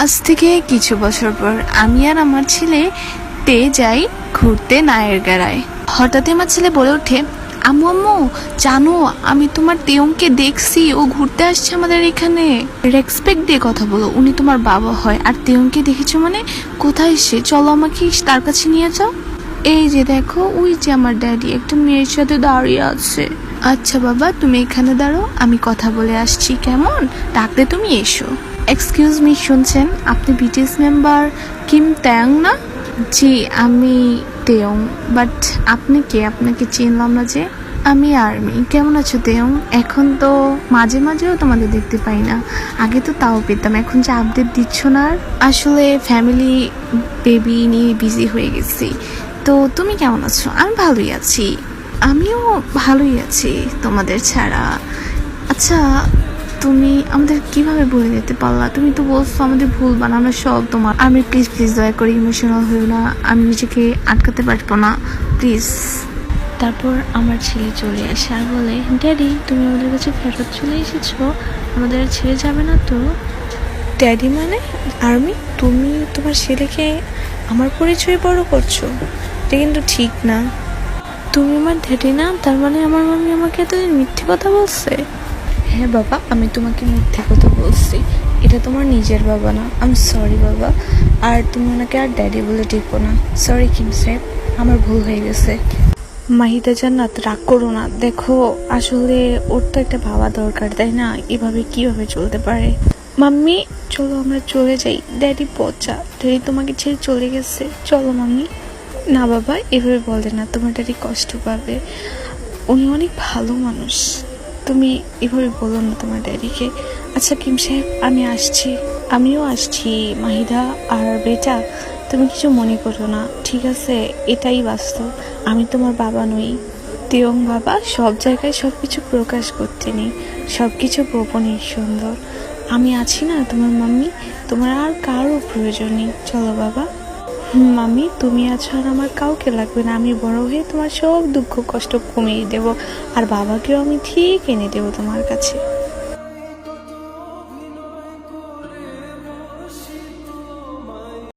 আজ থেকে কিছু বছর পর আমি আর আমার ছেলে যাই ঘুরতে নায়েরগাঁড়ায়। হঠাৎ আমার ছেলে বলে ওঠে, আম্মু আম্মু জানো আমি তোমার তেয়ংকে দেখছি, ও ঘুরতে আসছে আমাদের এখানে। রেসপেক্ট দিয়ে কথা বলো, উনি তোমার বাবা হয়। আর তেয়ংকে দেখেছো মানে? কোথায় সে? চলো আমাকে তার কাছে নিয়ে যাও। এই যে দেখো, ওই যে আমার ড্যাডি একটা মেয়ের সাথে দাঁড়িয়ে আছে। আচ্ছা বাবা, তুমি এখানে দাঁড়ো, আমি কথা বলে আসছি, কেমন? ডাকলে তুমি এসো। এক্সকিউজ মি, শুনছেন? আপনি বিটিএস মেম্বার কিম ট্যাং না? জি আমি তেয়ং। বাট আপনি কে? আপনাকে চিনলাম না যে। আমি আর্মি। কেমন আছো তেয়ং? এখন তো মাঝে মাঝেও তোমাদের দেখতে পাই না, আগে তো তাও পেতাম। এখন যে আপডেট দিচ্ছ না। আর আসলে ফ্যামিলি বেবি নিয়ে বিজি হয়ে গেছি। তো তুমি কেমন আছো? আমি ভালোই আছি। আমিও ভালোই আছি তোমাদের ছাড়া। আচ্ছা, তুমি আমাদের কিভাবে ভুলে যেতে পারলা? তুমি তো বলছো আমাদের ভুল বানানো সব তোমার। আমি প্লিজ প্লিজ দয়া করে ইমোশনাল হইও না, আমি নিজেকে আটকাতে পারবো না, প্লিজ। তারপর আমার ছেলে চলে আসে আর বলে, ড্যাডি তুমি আমাদের কাছে ফেরত চলে এসেছো, আমাদের আর ছেড়ে যাবে না তো? ড্যাডি মানে? আর্মি? তুমি তোমার ছেলেকে আমার পরিচয় বড় করছো, এটা কিন্তু ঠিক না। তুমি আমার ড্যাডি না, তার মানে আমার মাম্মি আমাকে এতদিন মিথ্যে কথা বলছে? হ্যাঁ বাবা, আমি তোমাকে মিথ্যে কথা বলছি, এটা তোমার নিজের বাবা না। আমি সরি বাবা। আর তুমি ওনাকে আর ড্যাডি বলে ডেকো না। সরি কিম সাহেব, আমার ভুল হয়ে গেছে। মাহিদা জান্নাত, রাগ করো না। দেখো আসলে ওর তো একটা ভাবা দরকার, তাই না? এভাবে কিভাবে চলতে পারে? মাম্মি চলো আমরা চলে যাই, ড্যাডি পচা, ড্যাডি তোমাকে ছেড়ে চলে গেছে, চলো মাম্মি। না বাবা, এভাবে বলে না, তোমার ড্যাডি কষ্ট পাবে, উনি অনেক ভালো মানুষ, তুমি এভাবে বলো না তোমার ড্যাডিকে। আচ্ছা কিম সাহেব, আমি আসছি। আমিও আসছি মাহিদা। আর বেটা, তুমি কিছু মনে করো না, ঠিক আছে? এটাই বাস্তব, আমি তোমার বাবা নই। তেয়ং বাবা সব জায়গায় সব কিছু প্রকাশ করতে নেই, সব কিছু গোপনই সুন্দর। আমি আছি না তোমার মাম্মি, তোমার আর কারও প্রয়োজন নেই, চলো বাবা। মাম্মি তুমি আছো আর আমার কাউকে লাগবে না, আমি বড় হয়ে তোমার সব দুঃখ কষ্ট কমিয়ে দেব, আর বাবাকেও আমি ঠিক এনে দেবো তোমার কাছে।